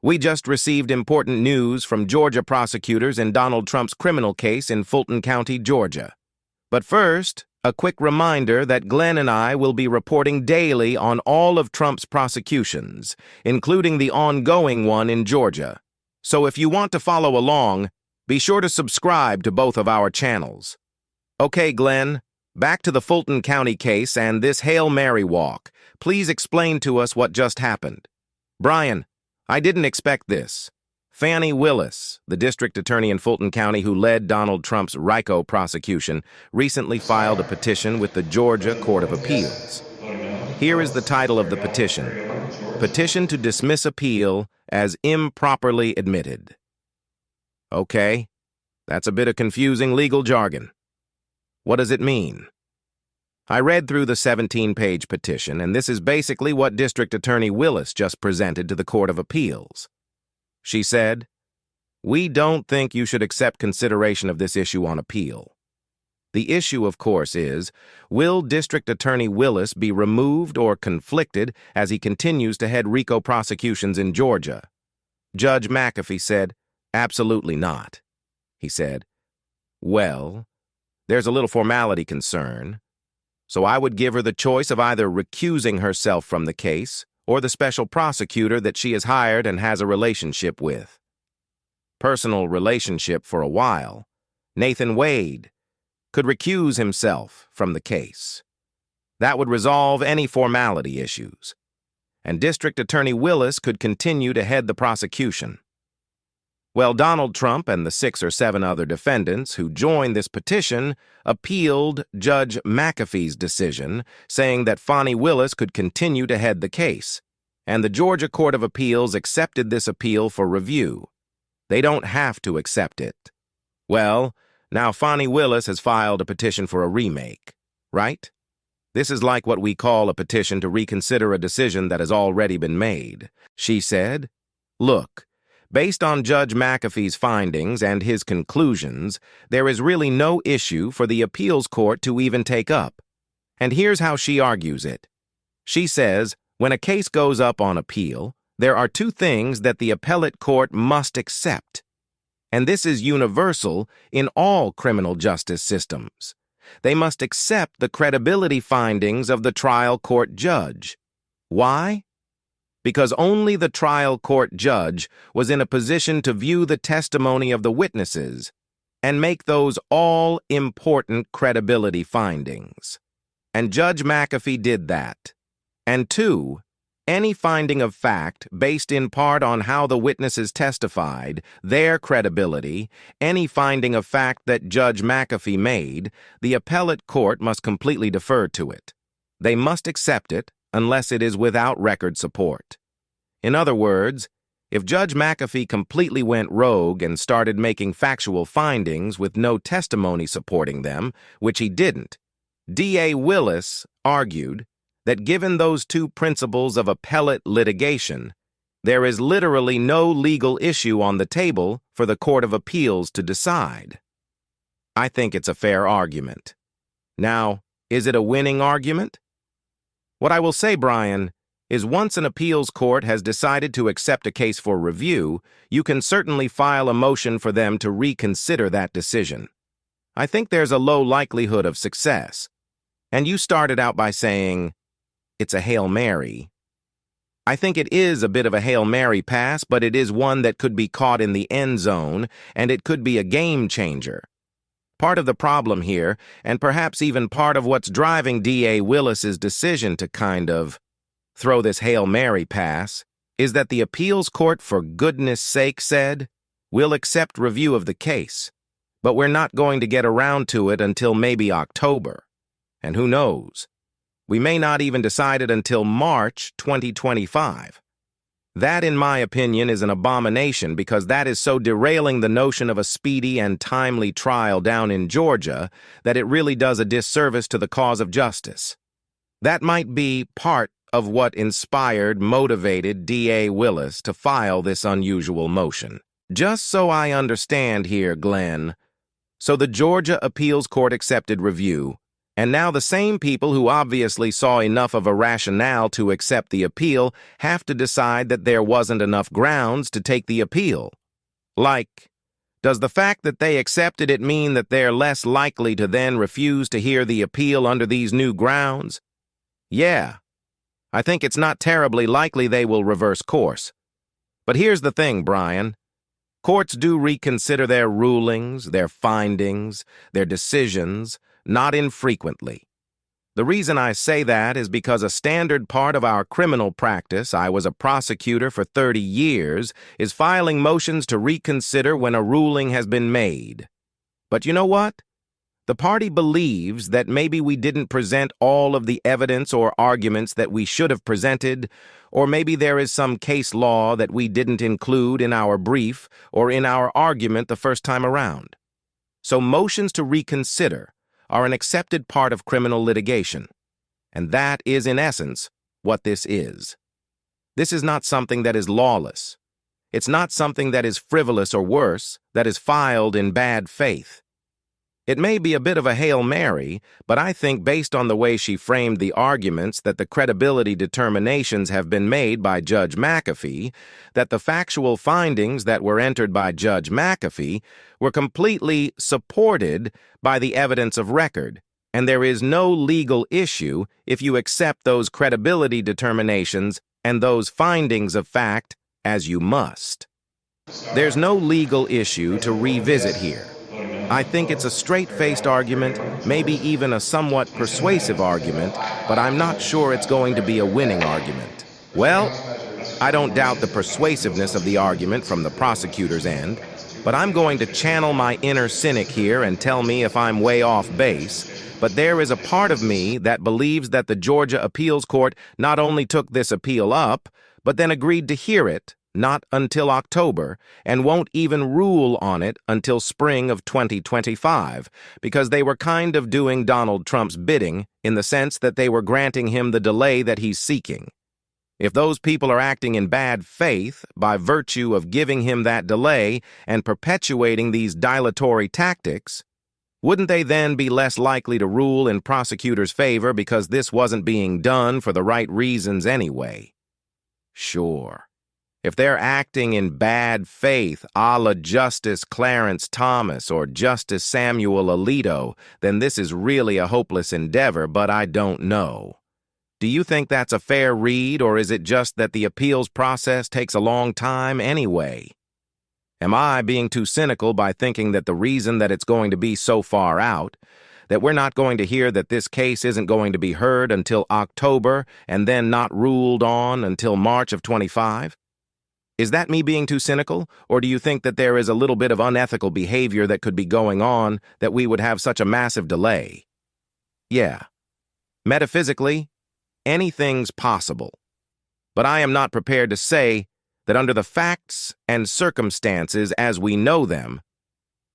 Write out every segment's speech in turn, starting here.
We just received important news from Georgia prosecutors in Donald Trump's criminal case in Fulton County, Georgia. But first, a quick reminder that Glenn and I will be reporting daily on all of Trump's prosecutions, including the ongoing one in Georgia. So if you want to follow along, be sure to subscribe to both of our channels. Okay, Glenn, back to the Fulton County case and this Hail Mary walk. Please explain to us what just happened. Brian, I didn't expect this. Fani Willis, the district attorney in Fulton County who led Donald Trump's RICO prosecution, recently filed a petition with the Georgia Court of Appeals. Here is the title of the petition: Petition to Dismiss Appeal as Improperly Admitted. Okay, that's a bit of confusing legal jargon. What does it mean? I read through the 17-page petition, and this is basically what District Attorney Willis just presented to the Court of Appeals. She said, "We don't think you should accept consideration of this issue on appeal." The issue, of course, is, will District Attorney Willis be removed or conflicted as he continues to head RICO prosecutions in Georgia? Judge McAfee said, "Absolutely not." He said, "Well, there's a little formality concern, so I would give her the choice of either recusing herself from the case or the special prosecutor that she has hired and has a relationship with. Personal relationship for a while. Nathan Wade could recuse himself from the case. That would resolve any formality issues, and District Attorney Willis could continue to head the prosecution. Well, Donald Trump and the 6 or 7 other defendants who joined this petition appealed Judge McAfee's decision, saying that Fani Willis could continue to head the case, and the Georgia Court of Appeals accepted this appeal for review. They don't have to accept it. Well, now Fani Willis has filed a petition for a remake, right? This is like what we call a petition to reconsider a decision that has already been made. She said, "Look, based on Judge McAfee's findings and his conclusions, there is really no issue for the appeals court to even take up." And here's how she argues it. She says, when a case goes up on appeal, there are 2 things that the appellate court must accept. And this is universal in all criminal justice systems. They must accept the credibility findings of the trial court judge. Why? Because only the trial court judge was in a position to view the testimony of the witnesses and make those all-important credibility findings. And Judge McAfee did that. And 2, any finding of fact based in part on how the witnesses testified, their credibility, any finding of fact that Judge McAfee made, the appellate court must completely defer to it. They must accept it unless it is without record support. In other words, if Judge McAfee completely went rogue and started making factual findings with no testimony supporting them, which he didn't, D.A. Willis argued that given those 2 principles of appellate litigation, there is literally no legal issue on the table for the Court of Appeals to decide. I think it's a fair argument. Now, is it a winning argument? What I will say, Brian, is once an appeals court has decided to accept a case for review, you can certainly file a motion for them to reconsider that decision. I think there's a low likelihood of success. And you started out by saying, it's a Hail Mary. I think it is a bit of a Hail Mary pass, but it is one that could be caught in the end zone, and it could be a game changer. Part of the problem here, and perhaps even part of what's driving D.A. Willis's decision to kind of throw this Hail Mary pass, is that the appeals court, for goodness sake, said, "We'll accept review of the case, but we're not going to get around to it until maybe October. And who knows? We may not even decide it until March 2025. That, in my opinion, is an abomination because that is so derailing the notion of a speedy and timely trial down in Georgia that it really does a disservice to the cause of justice. That might be part of what motivated D.A. Willis to file this unusual motion. Just so I understand here, Glenn, so the Georgia Appeals Court accepted review, And now the same people who obviously saw enough of a rationale to accept the appeal have to decide that there wasn't enough grounds to take the appeal. Like, does the fact that they accepted it mean that they're less likely to then refuse to hear the appeal under these new grounds? Yeah, I think it's not terribly likely they will reverse course. But here's the thing, Brian. Courts do reconsider their rulings, their findings, their decisions, not infrequently. The reason I say that is because a standard part of our criminal practice, I was a prosecutor for 30 years, is filing motions to reconsider when a ruling has been made. But you know what? The party believes that maybe we didn't present all of the evidence or arguments that we should have presented, or maybe there is some case law that we didn't include in our brief or in our argument the first time around. So motions to reconsider are an accepted part of criminal litigation, and that is, in essence, what this is. This is not something that is lawless. It's not something that is frivolous or worse, that is filed in bad faith. It may be a bit of a Hail Mary, but I think based on the way she framed the arguments that the credibility determinations have been made by Judge McAfee, that the factual findings that were entered by Judge McAfee were completely supported by the evidence of record, and there is no legal issue if you accept those credibility determinations and those findings of fact as you must. There's no legal issue to revisit here. I think it's a straight-faced argument, maybe even a somewhat persuasive argument, but I'm not sure it's going to be a winning argument. Well, I don't doubt the persuasiveness of the argument from the prosecutor's end, but I'm going to channel my inner cynic here and tell me if I'm way off base, but there is a part of me that believes that the Georgia Appeals Court not only took this appeal up, but then agreed to hear it, not until October, and won't even rule on it until spring of 2025, because they were kind of doing Donald Trump's bidding in the sense that they were granting him the delay that he's seeking. If those people are acting in bad faith by virtue of giving him that delay and perpetuating these dilatory tactics, wouldn't they then be less likely to rule in prosecutors' favor because this wasn't being done for the right reasons anyway? Sure. If they're acting in bad faith, a la Justice Clarence Thomas or Justice Samuel Alito, then this is really a hopeless endeavor, but I don't know. Do you think that's a fair read, or is it just that the appeals process takes a long time anyway? Am I being too cynical by thinking that the reason that it's going to be so far out, that we're not going to hear that this case isn't going to be heard until October and then not ruled on until March of 25? Is that me being too cynical, or do you think that there is a little bit of unethical behavior that could be going on that we would have such a massive delay? Yeah. Metaphysically, anything's possible. But I am not prepared to say that under the facts and circumstances as we know them,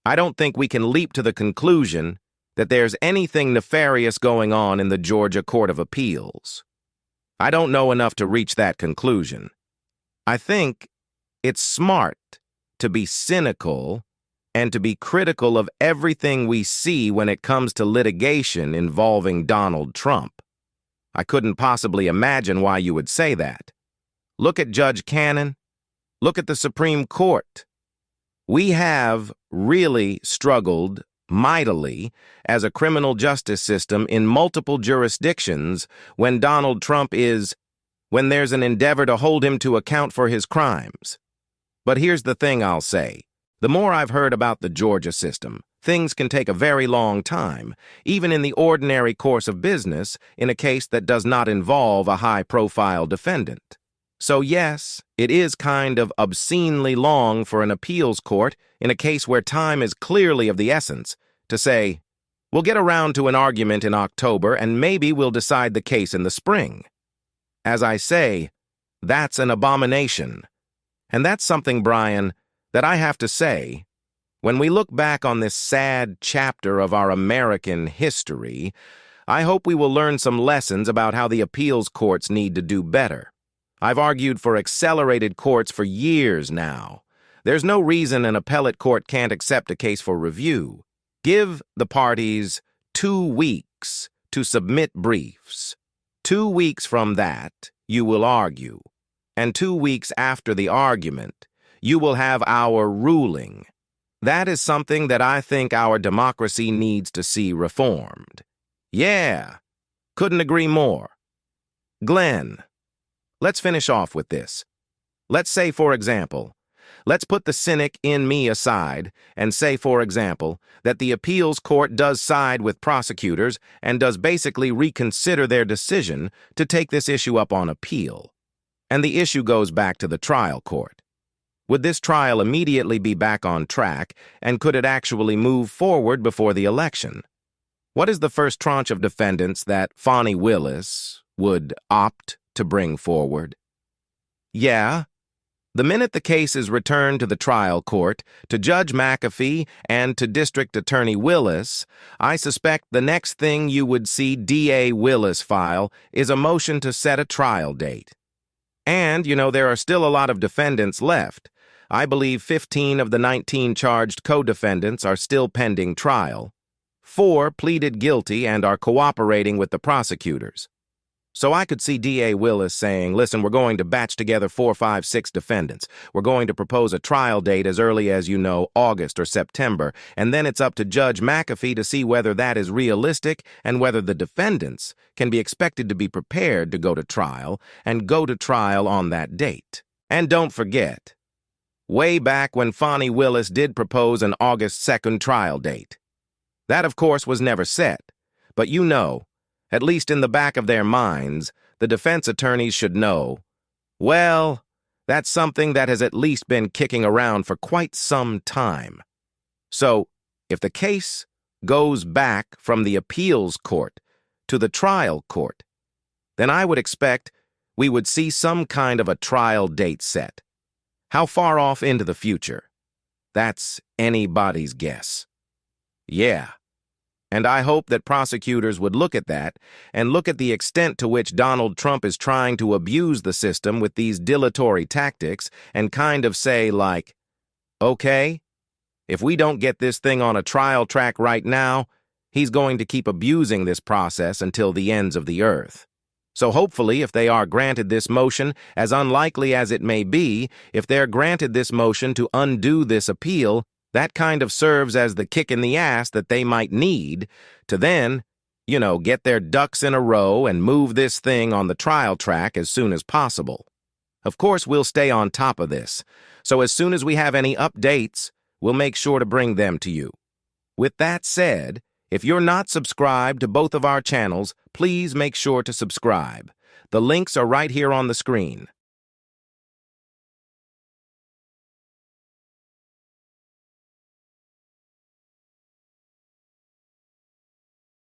I don't think we can leap to the conclusion that there's anything nefarious going on in the Georgia Court of Appeals. I don't know enough to reach that conclusion. I think it's smart to be cynical and to be critical of everything we see when it comes to litigation involving Donald Trump. I couldn't possibly imagine why you would say that. Look at Judge Cannon. Look at the Supreme Court. We have really struggled mightily as a criminal justice system in multiple jurisdictions when there's an endeavor to hold him to account for his crimes. But here's the thing I'll say. The more I've heard about the Georgia system, things can take a very long time, even in the ordinary course of business, in a case that does not involve a high-profile defendant. So yes, it is kind of obscenely long for an appeals court in a case where time is clearly of the essence to say, we'll get around to an argument in October and maybe we'll decide the case in the spring. As I say, that's an abomination. And that's something, Brian, that I have to say, when we look back on this sad chapter of our American history, I hope we will learn some lessons about how the appeals courts need to do better. I've argued for accelerated courts for years now. There's no reason an appellate court can't accept a case for review. Give the parties 2 weeks to submit briefs. 2 weeks from that, you will argue. And 2 weeks after the argument, you will have our ruling. That is something that I think our democracy needs to see reformed. Yeah, couldn't agree more. Glenn, let's finish off with this. Let's say, for example, let's put the cynic in me aside and say, for example, that the appeals court does side with prosecutors and does basically reconsider their decision to take this issue up on appeal. And the issue goes back to the trial court. Would this trial immediately be back on track, and could it actually move forward before the election? What is the first tranche of defendants that Fani Willis would opt to bring forward? Yeah, the minute the case is returned to the trial court, to Judge McAfee and to District Attorney Willis, I suspect the next thing you would see DA Willis file is a motion to set a trial date. And, there are still a lot of defendants left. I believe 15 of the 19 charged co-defendants are still pending trial. 4 pleaded guilty and are cooperating with the prosecutors. So I could see DA Willis saying, listen, we're going to batch together 4, 5, 6 defendants. We're going to propose a trial date as early as, August or September, and then it's up to Judge McAfee to see whether that is realistic and whether the defendants can be expected to be prepared to go to trial and go to trial on that date. And don't forget, way back when Fani Willis did propose an August 2nd trial date. That, of course, was never set, but at least in the back of their minds, the defense attorneys should know, well, that's something that has at least been kicking around for quite some time. So, if the case goes back from the appeals court to the trial court, then I would expect we would see some kind of a trial date set. How far off into the future? That's anybody's guess. Yeah. And I hope that prosecutors would look at that and look at the extent to which Donald Trump is trying to abuse the system with these dilatory tactics and kind of say, like, okay, if we don't get this thing on a trial track right now, he's going to keep abusing this process until the ends of the earth. So hopefully, if they are granted this motion, as unlikely as it may be, if they're granted this motion to undo this appeal, that kind of serves as the kick in the ass that they might need to then, get their ducks in a row and move this thing on the trial track as soon as possible. Of course, we'll stay on top of this, so as soon as we have any updates, we'll make sure to bring them to you. With that said, if you're not subscribed to both of our channels, please make sure to subscribe. The links are right here on the screen.